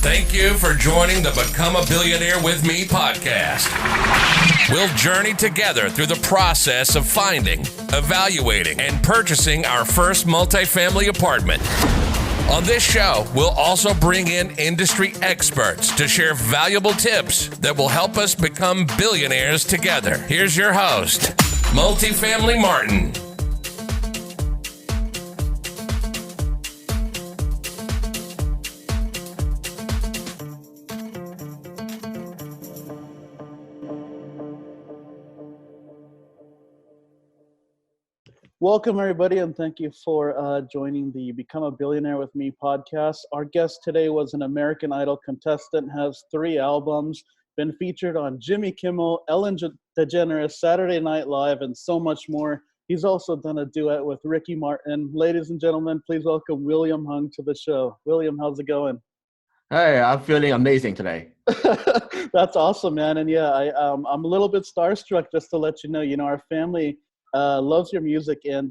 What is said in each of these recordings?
Thank you for joining the Become a Billionaire with Me podcast. We'll journey together through the process of finding, evaluating, and purchasing our first multifamily apartment. On this show, we'll also bring in industry experts to share valuable tips that will help us become billionaires together. Here's your host, Multifamily Martin. Welcome, everybody, and thank you for joining the Become a Billionaire with Me podcast. Our guest today was an American Idol contestant, has 3 albums, been featured on Jimmy Kimmel, Ellen DeGeneres, Saturday Night Live, and so much more. He's also done a duet with Ricky Martin. Ladies and gentlemen, please welcome Williamhung to the show. William, how's it going? Hey, I'm feeling amazing today. That's awesome, man. And yeah, I'm a little bit starstruck, just to let you know. Our family loves your music, and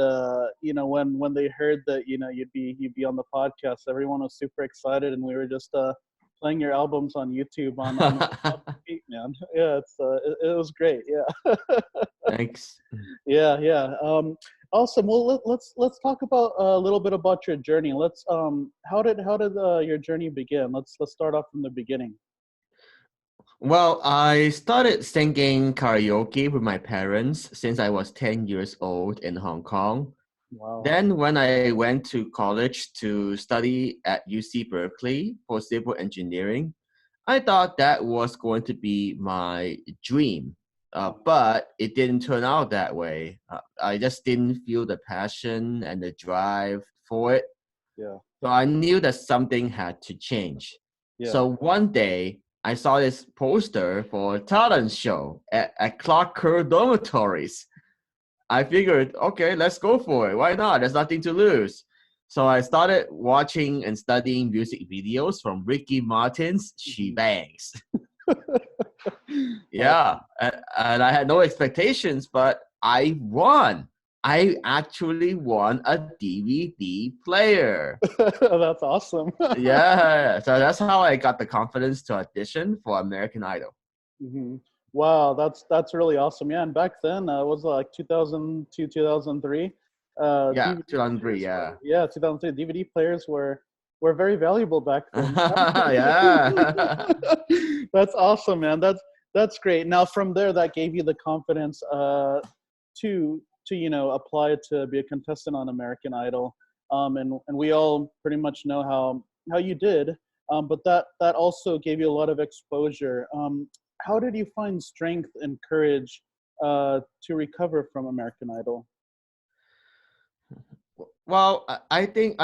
when they heard that you'd be on the podcast, everyone was super excited, and we were just playing your albums on YouTube on repeat, man. Yeah, it was great. Yeah. Thanks. Yeah. Awesome. Well, let's talk about a little bit about your journey. Let's how did your journey begin? Let's start off from the beginning. Well, I started singing karaoke with my parents since I was 10 years old in Hong Kong. Wow. Then when I went to college to study at UC Berkeley for civil engineering, I thought that was going to be my dream. But it didn't turn out that way. I just didn't feel the passion and the drive for it. Yeah. So I knew that something had to change. Yeah. So one day, I saw this poster for a talent show at Clark Kerr dormitories. I figured, okay, let's go for it. Why not? There's nothing to lose. So I started watching and studying music videos from Ricky Martin's She Bangs. Yeah, and I had no expectations, but I won. I actually won a DVD player. That's awesome. Yeah, so that's how I got the confidence to audition for American Idol. Mm-hmm. Wow, that's really awesome. Yeah, and back then, was it like 2002, 2003? Yeah, DVD 2003, yeah. Yeah, 2003. DVD players were very valuable back then. Yeah. That's awesome, man. That's great. Now, from there, that gave you the confidence to apply to be a contestant on American Idol. And we all pretty much know how you did. But that also gave you a lot of exposure. How did you find strength and courage to recover from American Idol? Well, I think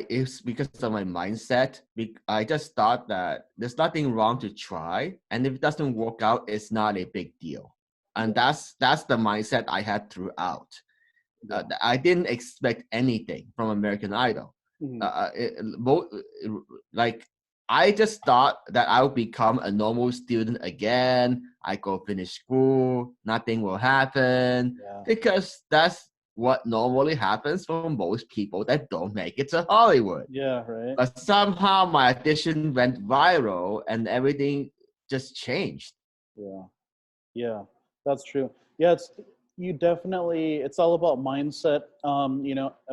it's because of my mindset. I just thought that there's nothing wrong to try, and if it doesn't work out, it's not a big deal. And that's the mindset I had throughout. I didn't expect anything from American Idol. I just thought that I would become a normal student again. I go finish school, nothing will happen, because that's what normally happens for most people that don't make it to Hollywood. Yeah, right. But somehow my audition went viral and everything just changed. Yeah, that's true. Yeah, it's all about mindset.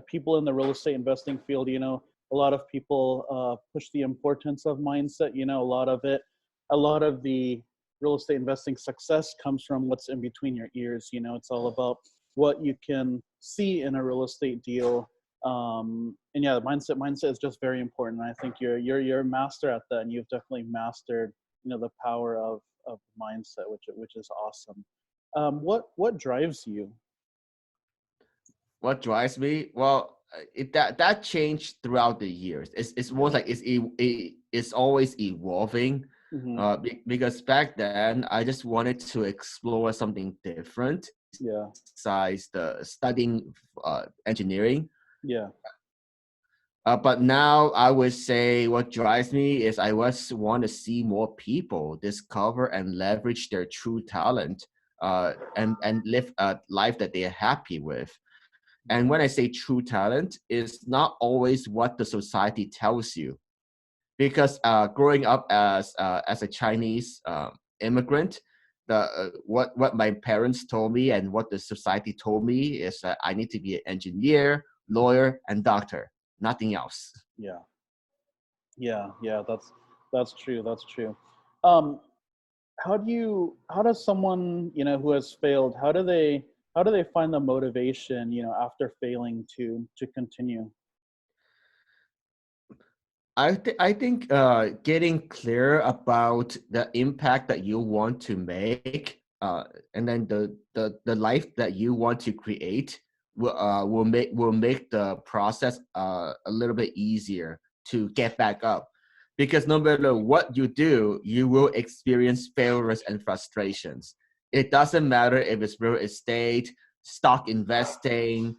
People in the real estate investing field, a lot of people push the importance of mindset. A lot of the real estate investing success comes from what's in between your ears. It's all about what you can see in a real estate deal. And yeah, mindset is just very important. I think you're a master at that, and you've definitely mastered, the power of mindset, which is awesome. What drives you? What drives me? Well, that changed throughout the years. It's more like it's always evolving. Mm-hmm. Because back then I just wanted to explore something different. Yeah. Besides the studying engineering. Yeah. But now I would say what drives me is I just want to see more people discover and leverage their true talent and live a life that they are happy with. And when I say true talent, it's not always what the society tells you. because growing up as a Chinese immigrant, what my parents told me and what the society told me is that I need to be an engineer, lawyer, and doctor, nothing else. Yeah. Yeah. That's true. That's true. Um, how does someone, who has failed, how do they find the motivation, after failing to continue? I think getting clear about the impact that you want to make, and then the life that you want to create will make the process a little bit easier to get back up, because no matter what you do, you will experience failures and frustrations. It doesn't matter if it's real estate, stock investing,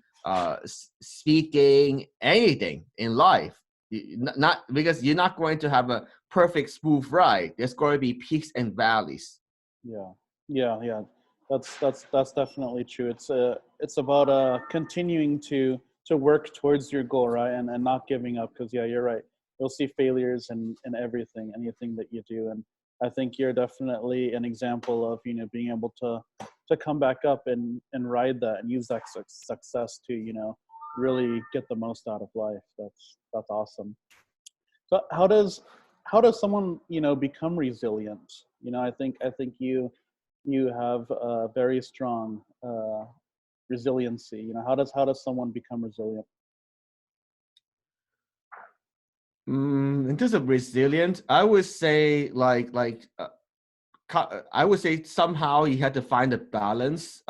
speaking, anything in life. Not because you're not going to have a perfect smooth ride. There's going to be peaks and valleys. Yeah, yeah. That's definitely true. It's about continuing to work towards your goal, right? And not giving up, because yeah, you're right. You'll see failures in everything, anything that you do, and I think you're definitely an example of being able to come back up and ride that and use that success to really get the most out of life. That's awesome. So how does someone become resilient? I think you have a very strong resiliency. How does someone become resilient? In terms of resilient, I would say I would say somehow you have to find a balance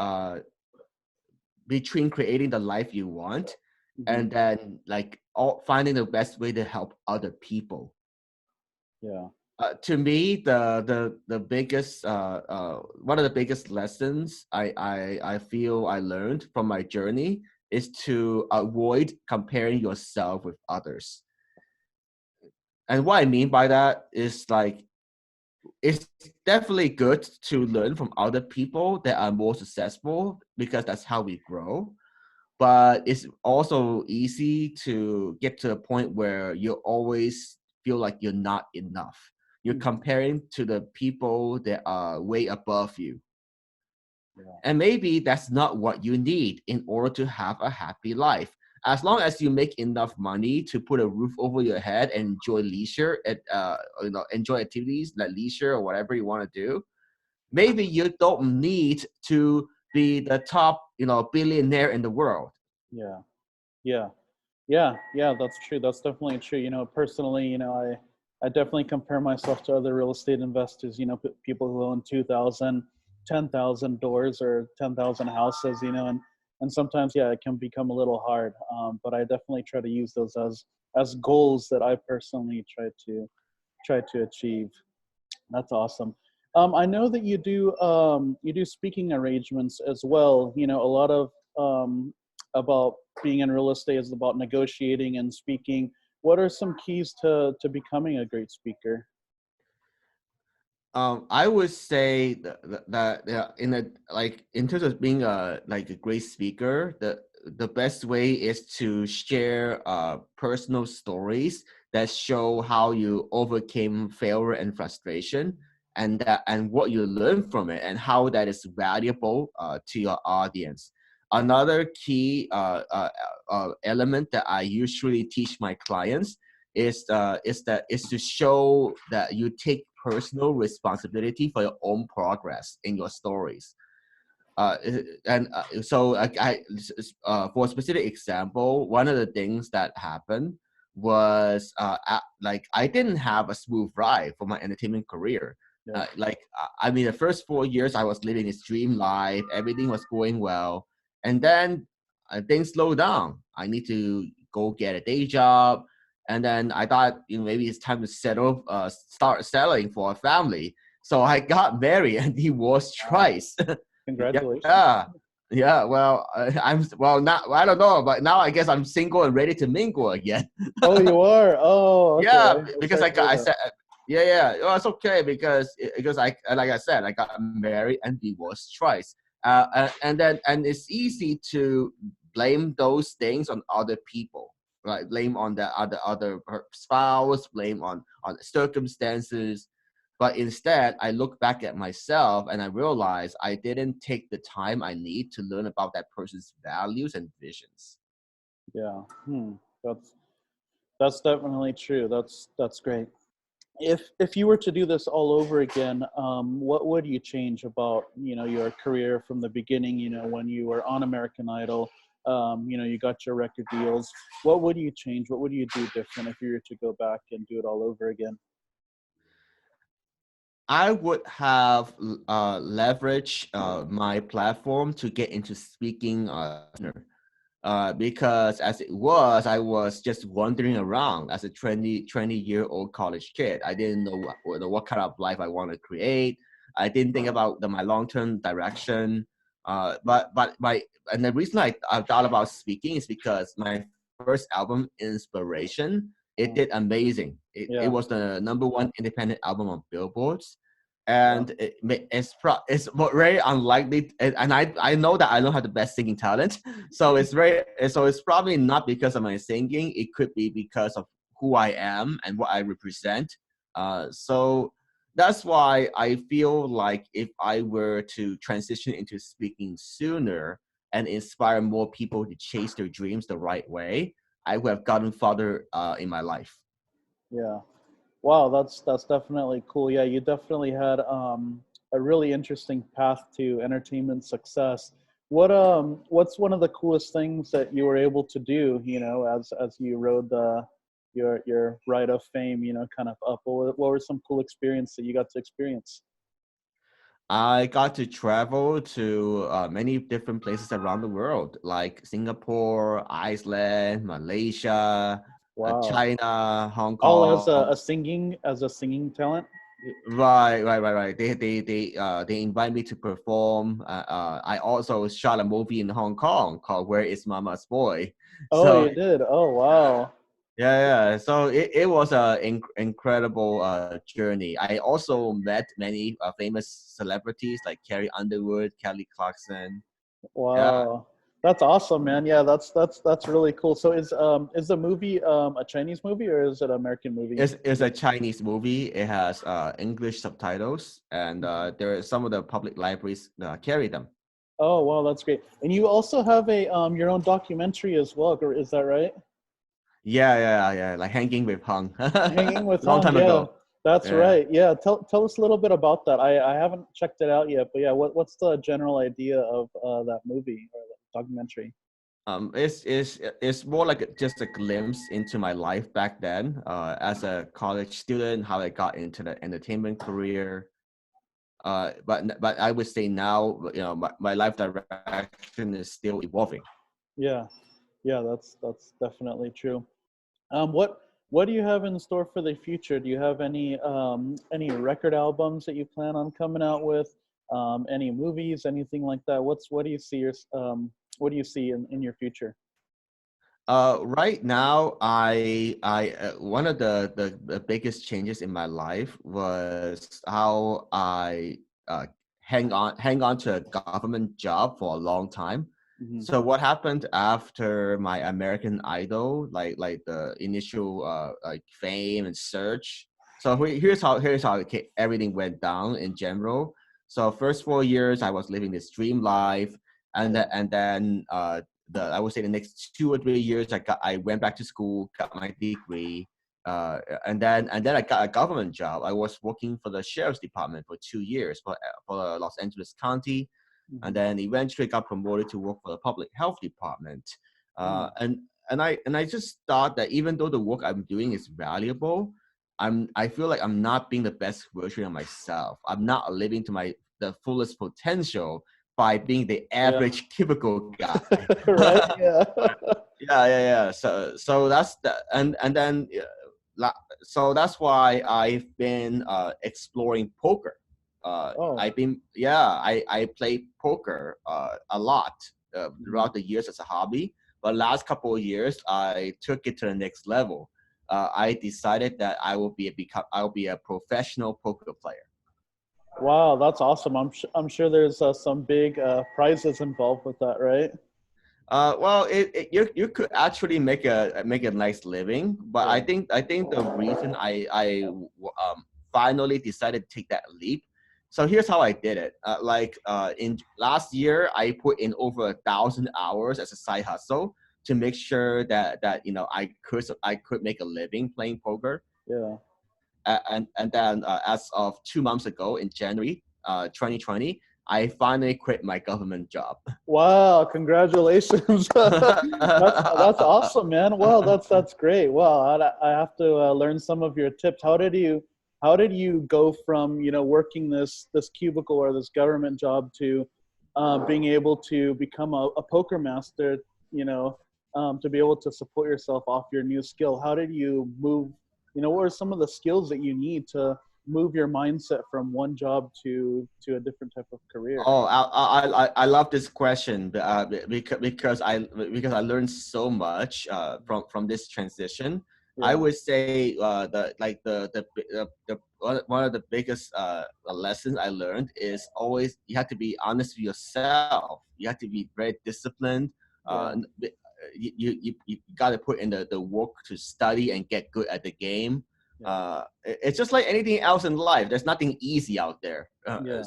between creating the life you want Hmm. and then finding the best way to help other people. Yeah. To me, the biggest one of the biggest lessons I feel I learned from my journey is to avoid comparing yourself with others. And what I mean by that is it's definitely good to learn from other people that are more successful, because that's how we grow. But it's also easy to get to a point where you always feel like you're not enough. You're Hmm. comparing to the people that are way above you. Yeah. And maybe that's not what you need in order to have a happy life. As long as you make enough money to put a roof over your head and enjoy leisure, enjoy activities like leisure or whatever you want to do, maybe you don't need to be the top, billionaire in the world. Yeah. Yeah. Yeah, that's true. That's definitely true. Personally, I definitely compare myself to other real estate investors, people who own 2,000, 10,000 doors or 10,000 houses, and sometimes, yeah, it can become a little hard. But I definitely try to use those as goals that I personally try to achieve. That's awesome. I know that you do speaking arrangements as well. A lot of about being in real estate is about negotiating and speaking. What are some keys to becoming a great speaker? I would say that in terms of being a great speaker, the best way is to share personal stories that show how you overcame failure and frustration, and what you learned from it, and how that is valuable to your audience. Another key element that I usually teach my clients is to show that you take personal responsibility for your own progress in your stories. For a specific example, one of the things that happened was I didn't have a smooth ride for my entertainment career. Yeah. I mean, the first 4 years I was living this dream life, everything was going well, and then things slowed down. I need to go get a day job, and then I thought maybe it's time to start settling for a family. So I got married and divorced Wow. twice. Congratulations. Yeah, yeah. Well, now I don't know, but now I guess I'm single and ready to mingle again. Oh, you are. Oh, Yeah, okay. I'm because sorry to hear I that. said, yeah. Well, it's okay because like I said, I got married and divorced twice. And it's easy to blame those things on other people, like blame on the other spouse, blame on the circumstances. But instead, I look back at myself and I realize I didn't take the time I need to learn about that person's values and visions. Yeah. That's that's definitely true. That's great. If you were to do this all over again, what would you change about your career from the beginning? When you were on American Idol, you got your record deals. What would you change? What would you do different if you were to go back and do it all over again? I would have leveraged my platform to get into speaking sooner. Because as it was, I was just wandering around as a 20-year-old college kid. I didn't know what kind of life I want to create. I didn't think about my long-term direction. And the reason I thought about speaking is because my first album, Inspiration, it did amazing. It Yeah. was the #1 independent album on Billboards. Wow. And it's very unlikely, and I know that I don't have the best singing talent, so it's probably not because of my singing. It could be because of who I am and what I represent. So that's why I feel like if I were to transition into speaking sooner and inspire more people to chase their dreams the right way, I would have gotten farther in my life. Yeah. Wow, that's definitely cool. Yeah, you definitely had a really interesting path to entertainment success. What's one of the coolest things that you were able to do, as you rode your ride of fame, kind of up? What were some cool experience that you got to experience? I got to travel to many different places around the world, like Singapore, Iceland, Malaysia, Wow. China, Hong All as Kong. a singing talent? Right. They invite me to perform. I also shot a movie in Hong Kong called "Where Is Mama's Boy." Oh, So you did. Oh, wow. yeah. So it was a incredible journey. I also met many famous celebrities like Carrie Underwood, Kelly Clarkson. Yeah, Wow. That's awesome, man. Yeah, that's really cool. So is the movie a Chinese movie or is it an American movie? it's a Chinese movie. It has English subtitles, and there are some of the public libraries carry them. Oh, wow, that's great. And you also have a your own documentary as well, is that right? Yeah. Like Hanging with Hung, Hanging with long Hung, time yeah. ago. That's Yeah. right. Yeah, tell us a little bit about that. I haven't checked it out yet, but yeah, what's the general idea of that movie or that documentary? It's more like just a glimpse into my life back then, as a college student, how I got into the entertainment career. But I would say now, my life direction is still evolving. Yeah. Yeah, that's definitely true. What do you have in store for the future? Do you have any record albums that you plan on coming out with? Any movies, anything like that? What do you see what do you see in your future? Right now, I one of the biggest changes in my life was how I uh, hang on to a government job for a long time. Hmm. So what happened after my American Idol, like the initial like fame and search? So here's how everything went down in general. So first 4 years, I was living this dream life, and then I would say the next 2 or 3 years, I went back to school, got my degree, and then I got a government job. I was working for the sheriff's department for 2 years for the Los Angeles County, and Hmm. then eventually got promoted to work for the public health department. Uh, and and I just thought that even though the work I'm doing is valuable, I feel like I'm not being the best version of myself. I'm not living to the fullest potential by being the Yeah. average cubicle guy. Right? Yeah. Yeah. So that's the and then so that's why I've been exploring poker. Oh. I played poker a lot Mhm. throughout the years as a hobby. But last couple of years, I took it to the next level. I decided that I will be a professional poker player. Wow, that's awesome. I'm sure there's some big prizes involved with that, right? Well, you could actually make a nice living, but Yeah. I think the reason finally decided to take that leap. So here's how I did it. In last year, I put in over 1,000 hours as a side hustle to make sure that I could make a living playing poker. Yeah. And then as of 2 months ago in January 2020, I finally quit my government job. Wow, congratulations. That's awesome, man. Wow, that's great. Wow, I have to learn some of your tips. How did you go from, working this cubicle or this government job to being able to become a poker master, to be able to support yourself off your new skill? How did you move, what are some of the skills that you need to move your mindset from one job to a different type of career? Oh, I love this question because I learned so much from this transition. I Yeah. would say one of the biggest lessons I learned is always you have to be honest with yourself. You have to be very disciplined. Yeah. You got to put in the work to study and get good at the game. Yeah. It's just like anything else in life. There's nothing easy out there. Yeah.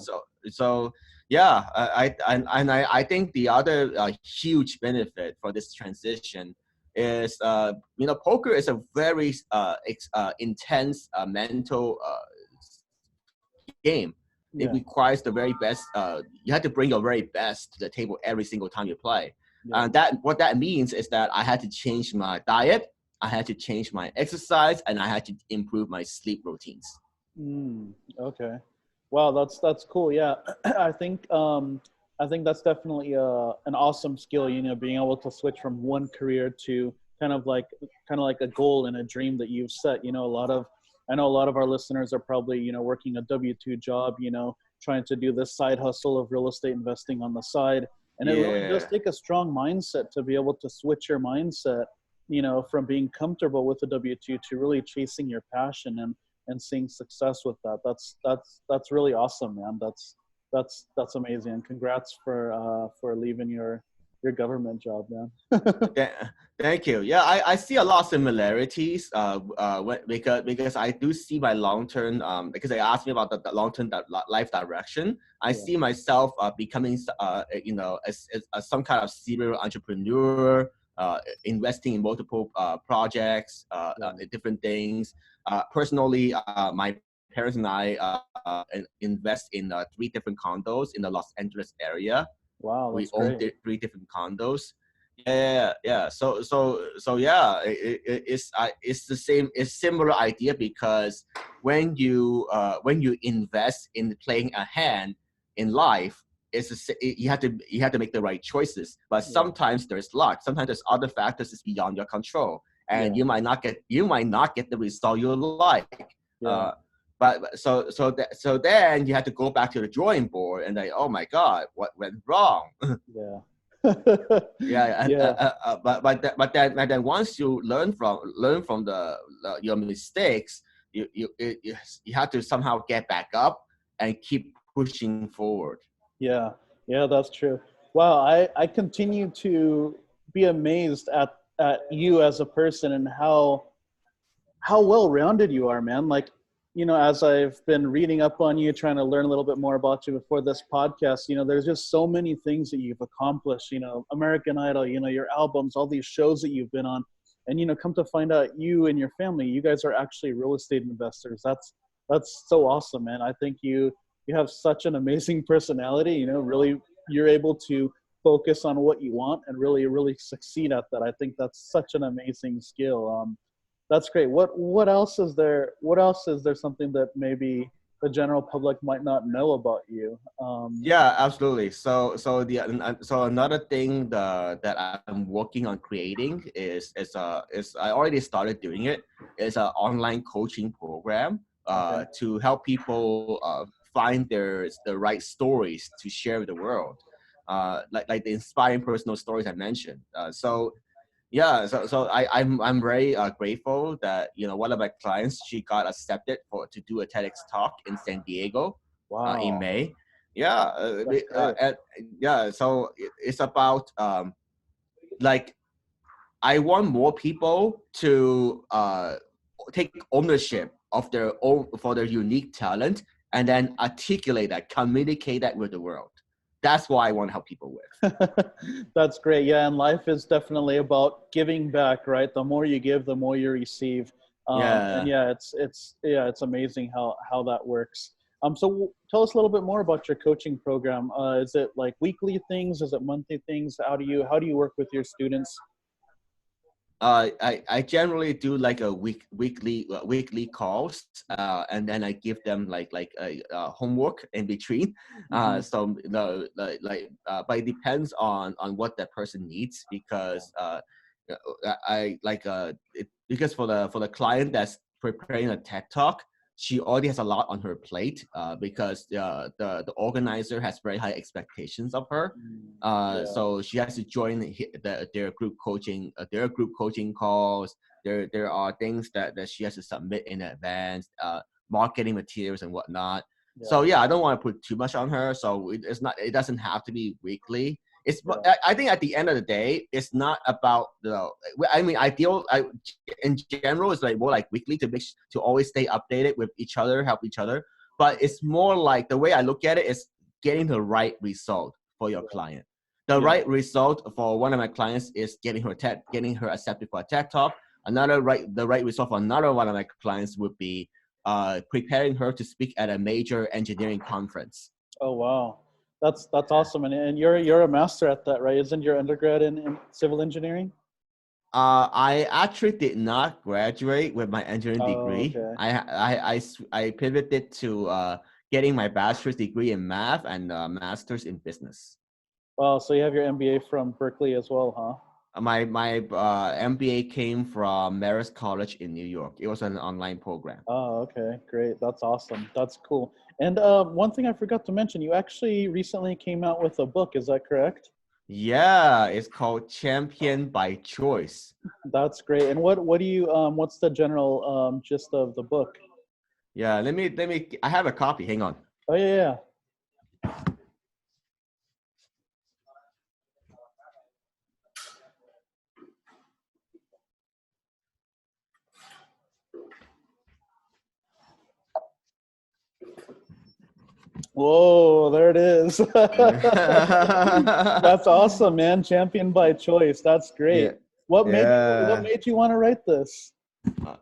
So yeah, I think the other huge benefit for this transition is poker is a very intense mental game. It Yeah. requires the very best. You have to bring your very best to the table every single time you play. Yeah. And what that means is that I had to change my diet, I had to change my exercise, and I had to improve my sleep routines. Okay. Wow, that's cool. Yeah, I think that's definitely an awesome skill. Being able to switch from one career to kind of like a goal and a dream that you've set. I know a lot of our listeners are probably working a W-2 job. Trying to do this side hustle of real estate investing on the side, and it really does Yeah. take a strong mindset to be able to switch your mindset. From being comfortable with the W-2 to really chasing your passion and seeing success with that. That's really awesome, man. That's amazing. And congrats for leaving your government job, man. Thank you. Yeah, I see a lot of similarities. Because I do see my long term. Because they asked me about the long term life direction. I Yeah. see myself becoming as some kind of serial entrepreneur. Investing in multiple projects, different things. Personally, my parents and I invest in 3 different condos in the Los Angeles area. Wow, We that's own great. 3 different condos. Yeah. So yeah, it's the same. It's similar idea because when you invest in playing a hand in life, you have to make the right choices. But Yeah. sometimes there's luck. Sometimes there's other factors that's beyond your control, and Yeah. you might not get the result you like. Yeah. So then you have to go back to the drawing board and like, oh my God, what went wrong? Yeah. Yeah, Yeah. but then once you learn from your mistakes, you have to somehow get back up and keep pushing forward. Yeah. Yeah, that's true. Wow, I continue to be amazed at you as a person and how well-rounded you are, man. Like, as I've been reading up on you, trying to learn a little bit more about you before this podcast, there's just so many things that you've accomplished, American Idol, your albums, all these shows that you've been on. And, come to find out you and your family, you guys are actually real estate investors. That's so awesome, man. I think you have such an amazing personality, really you're able to focus on what you want and really, really succeed at that. I think that's such an amazing skill. That's great. What else is there? What else is there something that maybe the general public might not know about you? Yeah, absolutely. So another thing that I'm working on creating is I already started doing it. Is an online coaching program Okay. to help people find the right stories to share with the world, like the inspiring personal stories I mentioned. I'm very grateful that one of my clients, she got accepted to do a TEDx talk in San Diego in Wow. May. Yeah, That's great. and yeah. So it's about like I want more people to take ownership of their own for their unique talent and then articulate that, communicate that with the world. That's what I want to help people with. That's great. Yeah, and life is definitely about giving back, right? The more you give, the more you receive. And Yeah. yeah, it's amazing how that works. So tell us a little bit more about your coaching program. Is it like weekly things? Is it monthly things? How do you work with your students? I generally do like a weekly calls, and then I give them like a homework in between. Mhm. So but it depends on what that person needs because I like because for the client that's preparing a TED talk, she already has a lot on her plate because the organizer has very high expectations of her. Yeah, So she has to join their group coaching calls. There are things that she has to submit in advance, marketing materials and whatnot. yeah, So yeah, I don't want to put too much on her. So it doesn't have to be weekly. yeah, I think at the end of the day, it's not about I mean, in general, it's like more like weekly to always stay updated with each other, help each other. But it's more like the way I look at it is getting the right result for your client. The yeah, right result for one of my clients is getting her accepted for a TED talk. The right result for another one of my clients would be preparing her to speak at a major engineering conference. Oh wow, that's awesome. And you're a master at that, right? Isn't your undergrad in civil engineering? I actually did not graduate with my engineering Oh, degree. okay. I pivoted to getting my bachelor's degree in math and master's in business. Wow, so you have your MBA from Berkeley as well, huh? My MBA came from Marist College in New York. It was an online program. Oh, okay, great. That's awesome. That's cool. And one thing I forgot to mention, you actually recently came out with a book. Is that correct? Yeah, it's called Champion by Choice. That's great. And what do you what's the general gist of the book? Yeah, I have a copy. Hang on. Oh yeah, yeah. Whoa, there it is. That's awesome, man. Champion by choice. That's Yeah, great. What yeah. made you want to write this? Uh,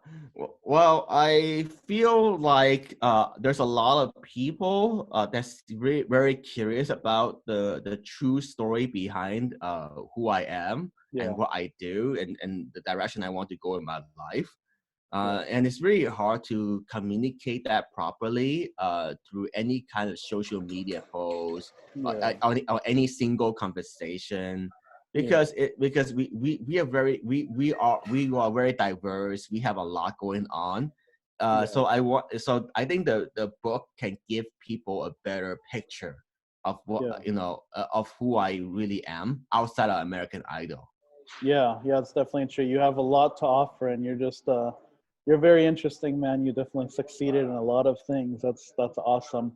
well, I feel like there's a lot of people that's really very curious about the true story behind who I am Yeah, and what I do and the direction I want to go in my life. yeah, And it's really hard to communicate that properly through any kind of social media post yeah, or any single conversation yeah, because we are we are very diverse. We have a lot going on. yeah, So I think the book can give people a better picture of what yeah. of who I really am outside of American Idol. Yeah, yeah, it's definitely true. You have a lot to offer, and you're very interesting, man. You definitely succeeded in a lot of things. That's awesome.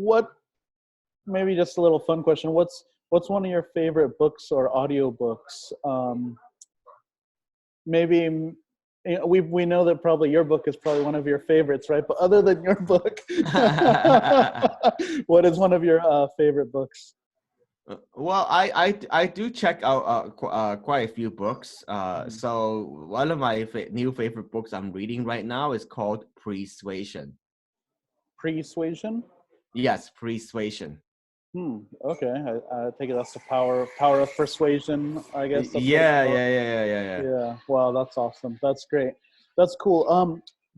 What maybe just a little fun question? What's one of your favorite books or audiobooks? Maybe we know that probably your book is probably one of your favorites, right? But other than your book, what is one of your favorite books? Well, I do check out quite a few books. Mhm. So one of my new favorite books I'm reading right now is called Pre-Suasion. Pre-Suasion? Yes, Pre-Suasion. Okay. I take it that's the power of persuasion. I guess that's what it's Yeah, called. yeah, yeah, yeah, yeah, yeah. Yeah. Wow, that's awesome. That's great. That's cool.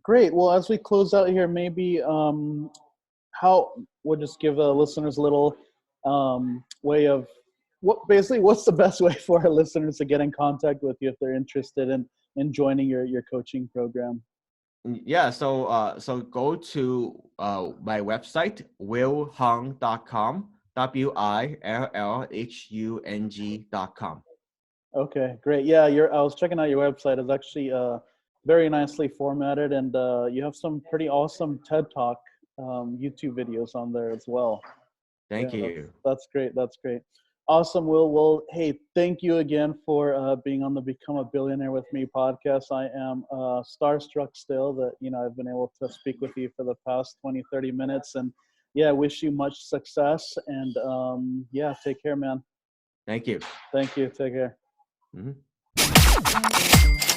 Great. Well, as we close out here, maybe how we'll just give the listeners a little way of what's the best way for our listeners to get in contact with you if they're interested in joining your coaching program. Yeah, so go to my website, willhung.com, WILLHUNG.com. Okay, great. Yeah, I was checking out your website. It's actually very nicely formatted, and you have some pretty awesome TED Talk YouTube videos on there as well. Yeah, Thank you. that's great. That's great. Awesome, Will. Well, hey, thank you again for being on the Become a Billionaire with Me podcast. I am starstruck still that, I've been able to speak with you for the past 20, 30 minutes. And yeah, wish you much success. And take care, man. Thank you. Thank you. Take care. Mm-hmm.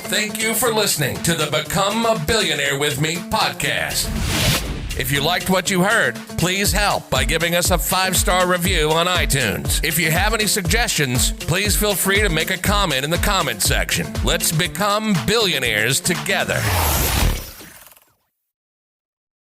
Thank you for listening to the Become a Billionaire with Me podcast. If you liked what you heard, please help by giving us a 5-star review on iTunes. If you have any suggestions, please feel free to make a comment in the comment section. Let's become billionaires together.